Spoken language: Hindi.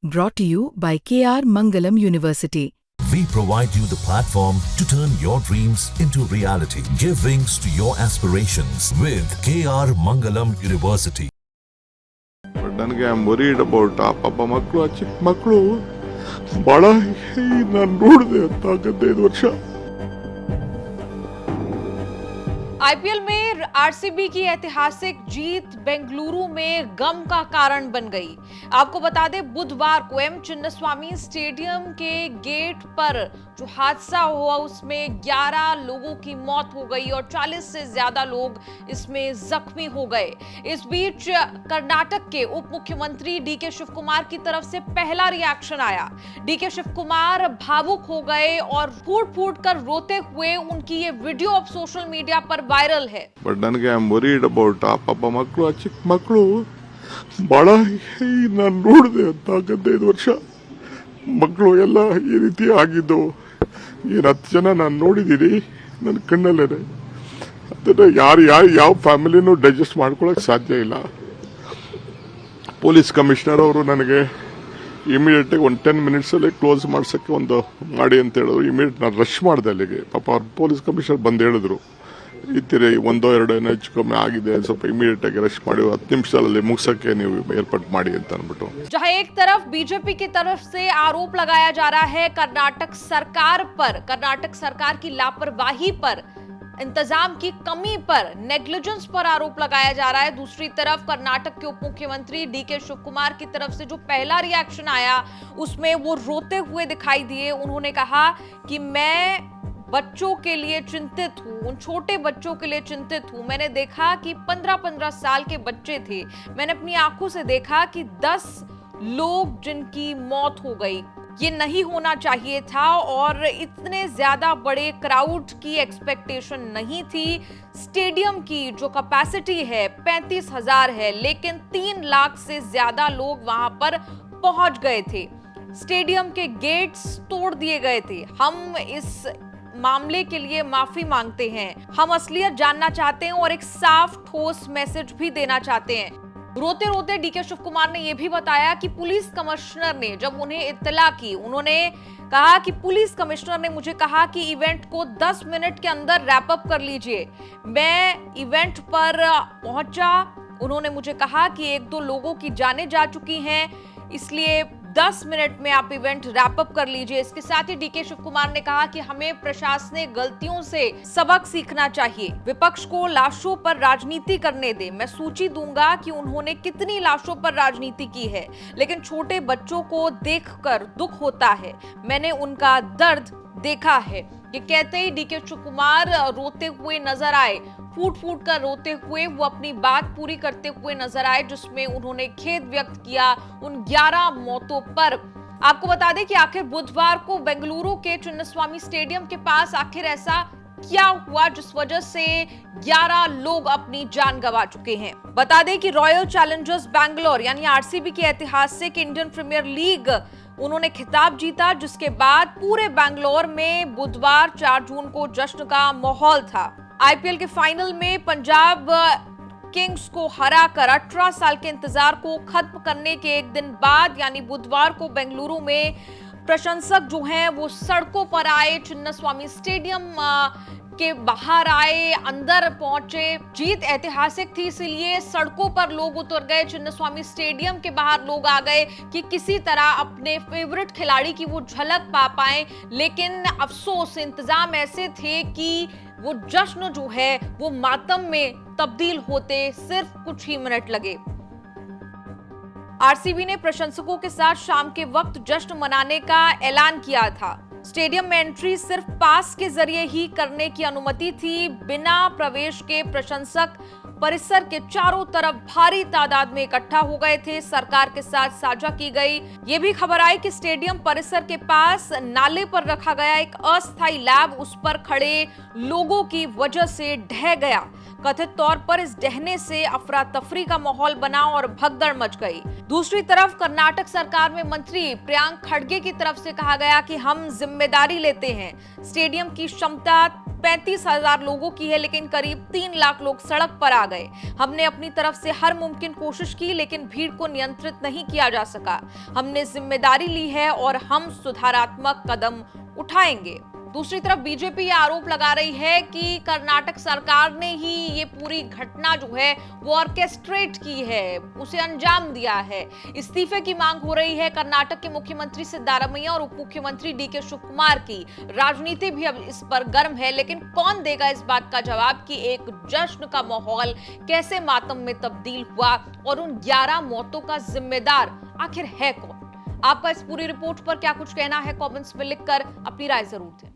Brought to you by KR Mangalam University. We provide you the platform to turn your dreams into reality. Give wings to your aspirations with KR Mangalam University. ನನಗೆ ಐ ಆಮ್ ವರಿಡ್ ಅಬೌಟ್ ಆ ಪಾಪ ಮಕ್ಕಳು, ಆ ಚಿಕ್ಕ ಮಕ್ಕಳು ಭಾಳ ನಾನು ನೋಡಿದೆ ಅಂತ 15 ವರ್ಷ. आईपीएल में आरसीबी की ऐतिहासिक जीत बेंगलुरु में गम का कारण बन गई। आपको बता दें, बुधवार को एम चिन्नास्वामी स्टेडियम के गेट पर जो हादसा हुआ उसमें 11 लोगों की मौत हो गई और 40 से ज्यादा लोग इसमें जख्मी हो गए। इस बीच कर्नाटक के उप मुख्यमंत्री डीके शिव कुमार की तरफ से पहला रिएक्शन आया। डीके शिव कुमार भावुक हो गए और फूट फूट कर रोते हुए उनकी ये वीडियो अब सोशल मीडिया पर वायरल है। ಬಟ್ ನನಗೆ ಐ ಆಮ್ ವರಿಡ್ ಅಬೌಟ್ ಆ ಪಾಪ ಮಕ್ಕಳು, ಆ ಚಿಕ್ಕ ಮಕ್ಕಳು ಭಾಳ ನಾನು ನೋಡಿದೆ ಅಂತ 15 ವರ್ಷ ಮಕ್ಕಳು ಎಲ್ಲ ಈ ರೀತಿ ಆಗಿದ್ದು. ಏನು 10 ಜನ ನಾನು ನೋಡಿದ್ದೀನಿ ನನ್ನ ಕಣ್ಣಲ್ಲೇ. ಅದನ್ನು ಯಾವ ಫ್ಯಾಮಿಲಿನೂ ಡೈಜೆಸ್ಟ್ ಮಾಡ್ಕೊಳಕ್ಕೆ ಸಾಧ್ಯ ಇಲ್ಲ. ಪೊಲೀಸ್ ಕಮಿಷನರ್ ಅವರು ನನಗೆ ಇಮಿಡಿಯೇಟಾಗಿ ಒಂದು 10 ಮಿನಿಟ್ಸಲ್ಲಿ ಕ್ಲೋಸ್ ಮಾಡ್ಸೋಕ್ಕೆ ಒಂದು ಮಾಡಿ ಅಂತ ಹೇಳಿದ್ರು. ಇಮಿಡಿಯೇಟ್ ನಾನು ರಶ್ ಮಾಡಿದೆ ಅಲ್ಲಿಗೆ. ಪಾಪ ಅವ್ರು ಪೊಲೀಸ್ ಕಮಿಷನರ್ ಬಂದು ಹೇಳಿದ್ರು, ಇತ್ತಿರಿ 1-2 ಏನೋ ಹೆಚ್ಚು ಕಮ್ಮಿ ಆಗಿದೆ, ಸ್ವಲ್ಪ ಇಮಿಡಿಯೇಟ್ ಆಗಿ ರಶ್ ಮಾಡಿ 10 ನಿಮಿಷದಲ್ಲಿ ಮುಗಿಸೋಕ್ಕೆ ನೀವು ಏರ್ಪಾಟ್ ಮಾಡಿ ಅಂತ ಅಂದ್ಬಿಟ್ಟು. जहां एक तरफ बीजेपी की तरफ से आरोप लगाया जा रहा है कर्नाटक सरकार पर, कर्नाटक सरकार की लापरवाही पर, इंतजाम की कमी पर, नेग्लिजेंस पर आरोप लगाया जा रहा है। दूसरी तरफ कर्नाटक के उप मुख्यमंत्री डीके शिव कुमार की तरफ से जो पहला रिएक्शन आया उसमें वो रोते हुए दिखाई दिए। उन्होंने कहा कि मैं बच्चों के लिए चिंतित हूं, उन छोटे बच्चों के लिए चिंतित हूं। मैंने देखा कि 15-15 साल के बच्चे थे। मैंने अपनी आंखों से देखा कि 10 लोग जिनकी मौत हो गई। ये नहीं होना चाहिए था और इतने ज्यादा बड़े क्राउड की एक्सपेक्टेशन नहीं थी। स्टेडियम की जो कैपेसिटी है 35,000 है, लेकिन 3 लाख से ज्यादा लोग वहां पर पहुंच गए थे। स्टेडियम के गेट्स तोड़ दिए गए थे। हम इस मामले के लिए माफी मांगते हैं। हम असलियत जानना चाहते हैं और एक साफ ठोस मैसेज भी देना चाहते हैं। रोते रोते डीके शिव कुमार ने यह भी बताया कि पुलिस कमिश्नर ने जब उन्हें इत्तला की, उन्होंने कहा कि पुलिस कमिश्नर ने मुझे कहा कि इवेंट को 10 मिनट के अंदर रैप अप कर लीजिए। मैं इवेंट पर पहुंचा, उन्होंने मुझे कहा कि 1-2 लोगों की जानें जा चुकी हैं, इसलिए 10 मिनट में आप इवेंट रैप अप कर लीजिए। इसके साथ ही डीके शिव कुमार ने कहा कि हमें प्रशासनिक गलतियों से सबक सीखना चाहिए। विपक्ष को लाशों पर राजनीति करने दे। मैं सूची दूंगा कि उन्होंने कितनी लाशों पर राजनीति की है, लेकिन छोटे बच्चों को देखकर दुख होता है। मैंने उनका दर्द देखा है। ये कहते ही डीके शिव कुमार रोते हुए नजर आए। फूट फूट कर रोते हुए वो अपनी बात पूरी करते हुए नजर आए, जिसमें उन्होंने खेद व्यक्त किया उन 11 मौतों पर। आपको बता दें कि आखिर बुधवार को बेंगलुरु के चिन्नास्वामी स्टेडियम के पास आखिर ऐसा क्या हुआ जिस वजह से 11 लोग अपनी जान गंवा चुके हैं। बता दें कि रॉयल चैलेंजर्स बैंगलोर यानी आरसीबी की ऐतिहासिक इंडियन प्रीमियर लीग उन्होंने खिताब जीता, जिसके बाद पूरे बैंगलोर में बुधवार 4 जून को जश्न का माहौल था। आईपीएल के फाइनल में पंजाब किंग्स को हराकर 18 साल के इंतजार को खत्म करने के एक दिन बाद यानी बुधवार को बेंगलुरु में प्रशंसक जो हैं वो सड़कों पर आए, चिन्नास्वामी स्टेडियम के बाहर आए, अंदर पहुंचे। जीत ऐतिहासिक थी, इसलिए सड़कों पर लोग उतर गए। चिन्नास्वामी स्टेडियम के बाहर लोग आ गए कि किसी तरह अपने फेवरेट खिलाड़ी की वो झलक पा पाए। लेकिन अफसोस, इंतजाम ऐसे थे कि वो जश्न जो है वो मातम में तब्दील होते सिर्फ कुछ ही मिनट लगे। आरसीबी ने प्रशंसकों के साथ शाम के वक्त जश्न मनाने का ऐलान किया था। स्टेडियम में एंट्री सिर्फ पास के जरिए ही करने की अनुमति थी। बिना प्रवेश के प्रशंसक परिसर के चारों तरफ भारी तादाद में इकट्ठा हो गए थे। सरकार के साथ साझा की गई ये भी खबर आई कि स्टेडियम परिसर के पास नाले पर रखा गया एक अस्थायी लैब उस पर खड़े लोगों की वजह से ढह गया। कथित तौर पर इस ढहने से अफरा तफरी का माहौल बना और भगदड़ मच गई। दूसरी तरफ कर्नाटक सरकार में मंत्री प्रियांक खड़गे की तरफ से कहा गया कि हम जिम्मेदारी लेते हैं। स्टेडियम की क्षमता 35,000 लोगों की है, लेकिन करीब 3 लाख लोग सड़क पर आ गए। हमने अपनी तरफ से हर मुमकिन कोशिश की, लेकिन भीड़ को नियंत्रित नहीं किया जा सका। हमने जिम्मेदारी ली है और हम सुधारात्मक कदम उठाएंगे। दूसरी तरफ बीजेपी ये आरोप लगा रही है कि कर्नाटक सरकार ने ही ये पूरी घटना जो है वो ऑर्केस्ट्रेट की है, उसे अंजाम दिया है। इस्तीफे की मांग हो रही है कर्नाटक के मुख्यमंत्री सिद्धारमैया और उप मुख्यमंत्री डीके शिवकुमार की। राजनीति भी अब इस पर गर्म है, लेकिन कौन देगा इस बात का जवाब कि एक जश्न का माहौल कैसे मातम में तब्दील हुआ और उन 11 मौतों का जिम्मेदार आखिर है कौन। आपका इस पूरी रिपोर्ट पर क्या कुछ कहना है, कमेंट्स में लिखकर अपनी राय जरूर दें।